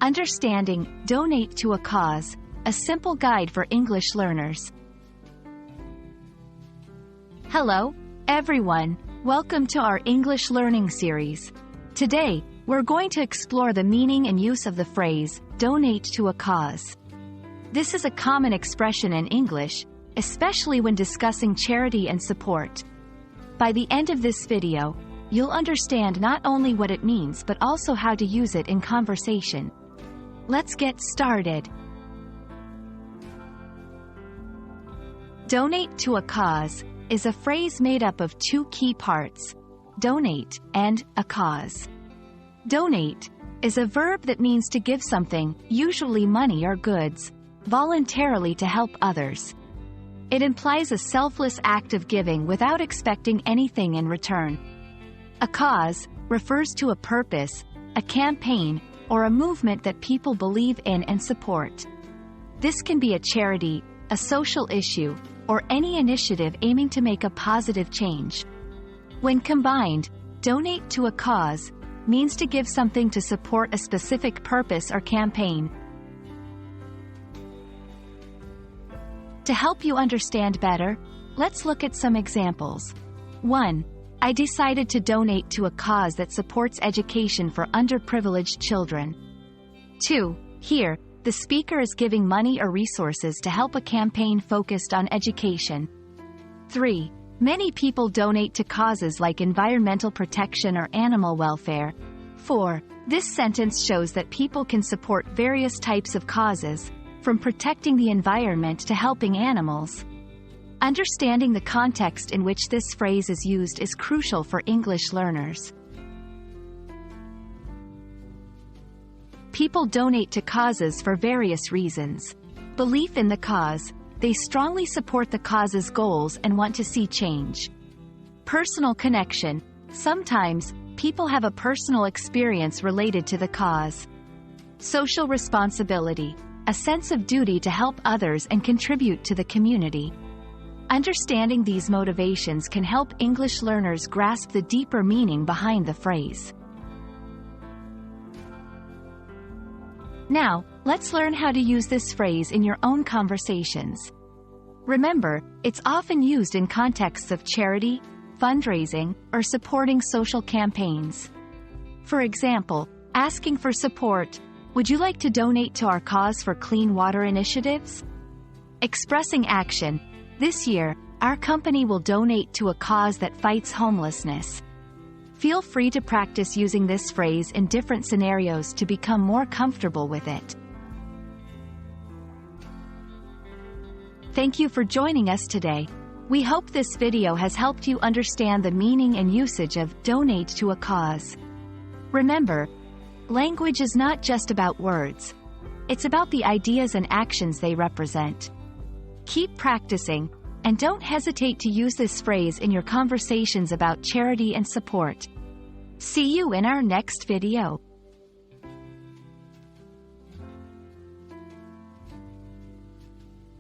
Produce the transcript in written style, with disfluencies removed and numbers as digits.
Understanding Donate to a Cause, a simple guide for English learners. Hello, everyone. Welcome to our English learning series. Today, we're going to explore the meaning and use of the phrase, donate to a cause. This is a common expression in English, especially when discussing charity and support. By the end of this video, you'll understand not only what it means but also how to use it in conversation. Let's get started. Donate to a cause is a phrase made up of two key parts, donate and a cause. Donate is a verb that means to give something, usually money or goods, voluntarily to help others. It implies a selfless act of giving without expecting anything in return. A cause refers to a purpose, a campaign, or a movement that people believe in and support. This can be a charity, a social issue, or any initiative aiming to make a positive change. When combined, donate to a cause means to give something to support a specific purpose or campaign. To help you understand better, let's look at some examples. 1. I decided to donate to a cause that supports education for underprivileged children. 2. Here, the speaker is giving money or resources to help a campaign focused on education. 3. Many people donate to causes like environmental protection or animal welfare. 4. This sentence shows that people can support various types of causes, from protecting the environment to helping animals. Understanding the context in which this phrase is used is crucial for English learners. People donate to causes for various reasons. Belief in the cause. They strongly support the cause's goals and want to see change. Personal connection. Sometimes, people have a personal experience related to the cause. Social responsibility. A sense of duty to help others and contribute to the community. Understanding these motivations can help English learners grasp the deeper meaning behind the phrase. Now, let's learn how to use this phrase in your own conversations. Remember, it's often used in contexts of charity, fundraising, or supporting social campaigns. For example, asking for support, "Would you like to donate to our cause for clean water initiatives?" Expressing action, "This year, our company will donate to a cause that fights homelessness." Feel free to practice using this phrase in different scenarios to become more comfortable with it. Thank you for joining us today. We hope this video has helped you understand the meaning and usage of donate to a cause. Remember, language is not just about words. It's about the ideas and actions they represent. Keep practicing, and don't hesitate to use this phrase in your conversations about charity and support. See you in our next video.